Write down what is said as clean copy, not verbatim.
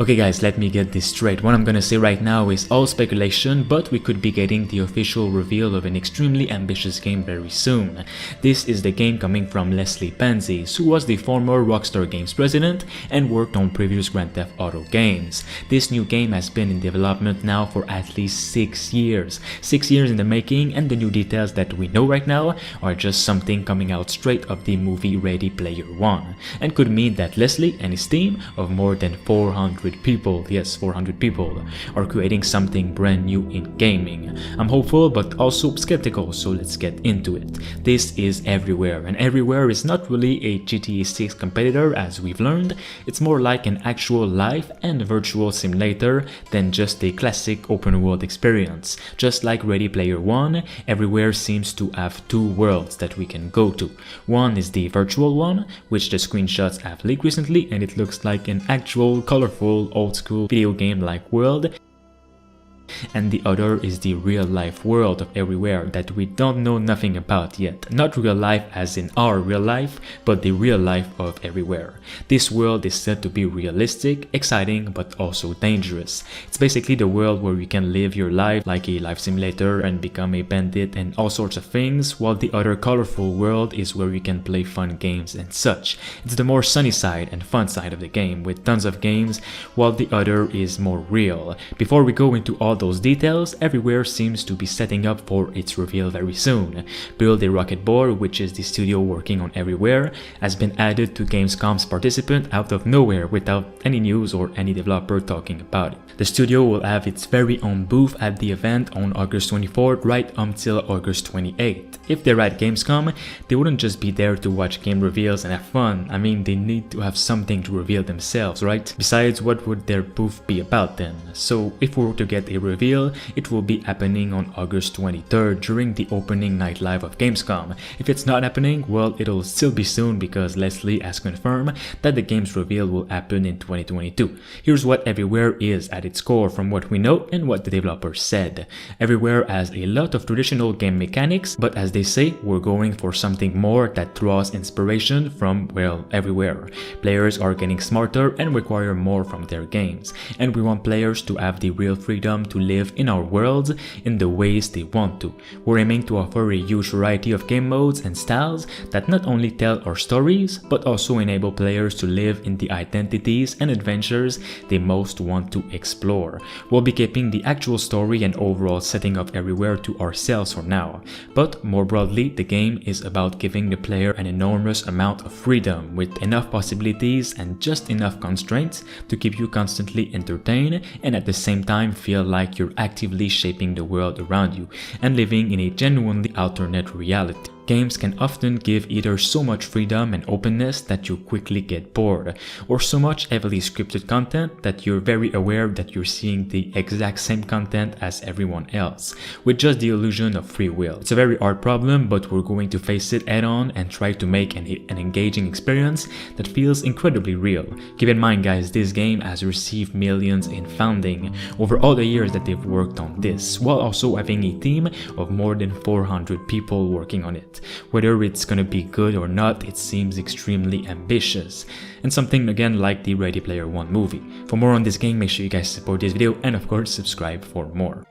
Okay guys, let me get this straight. What I'm gonna say right now is all speculation, but we could be getting the official reveal of an extremely ambitious game very soon. This is the game coming from Leslie Panzis, who was the former Rockstar Games president and worked on previous Grand Theft Auto games. This new game has been in development now for at least 6 years. 6 years in the making, and the new details that we know right now are just something coming out straight of the movie Ready Player One, and could mean that Leslie and his team of more than 400 people, yes, 400 people, are creating something brand new in gaming. I'm hopeful but also skeptical, so let's get into it. This is Everywhere, and Everywhere is not really a GTA 6 competitor as we've learned. It's more like an actual live and virtual simulator than just a classic open world experience. Just like Ready Player One, Everywhere seems to have two worlds that we can go to. One is the virtual one, which the screenshots have leaked recently, and it looks like an actual colorful old school video game like world. And the other is the real life world of Everywhere that we don't know nothing about yet. Not real life as in our real life, but the real life of Everywhere. This world is said to be realistic, exciting, but also dangerous. It's basically the world where you can live your life like a life simulator and become a bandit and all sorts of things, while the other colorful world is where you can play fun games and such. It's the more sunny side and fun side of the game with tons of games, while the other is more real. Before we go into all those details, Everywhere seems to be setting up for its reveal very soon. Build a Rocket Board, which is the studio working on Everywhere, has been added to Gamescom's participant out of nowhere without any news or any developer talking about it. The studio will have its very own booth at the event on August 24th right until August 28th. If they're at Gamescom, they wouldn't just be there to watch game reveals and have fun. I mean, they need to have something to reveal themselves, right? Besides, what would their booth be about then? So if we were to get a reveal, it will be happening on August 23rd during the opening night live of Gamescom. If it's not happening, well, it'll still be soon because Leslie has confirmed that the game's reveal will happen in 2022. Here's what Everywhere is at its core from what we know and what the developers said. Everywhere has a lot of traditional game mechanics, but as they say, we're going for something more that draws inspiration from, well, everywhere. Players are getting smarter and require more from their games, and we want players to have the real freedom to live in our worlds in the ways they want to. We're aiming to offer a huge variety of game modes and styles that not only tell our stories, but also enable players to live in the identities and adventures they most want to explore. We'll be keeping the actual story and overall setting of Everywhere to ourselves for now, but more broadly, the game is about giving the player an enormous amount of freedom with enough possibilities and just enough constraints to keep you constantly entertained and at the same time feel like you're actively shaping the world around you and living in a genuinely alternate reality. Games can often give either so much freedom and openness that you quickly get bored, or so much heavily scripted content that you're very aware that you're seeing the exact same content as everyone else, with just the illusion of free will. It's a very hard problem, but we're going to face it head on and try to make an engaging experience that feels incredibly real. Keep in mind guys, this game has received millions in funding over all the years that they've worked on this, while also having a team of more than 400 people working on it. Whether it's gonna be good or not, it seems extremely ambitious, and something again like the Ready Player One movie. For more on this game, make sure you guys support this video and of course subscribe for more.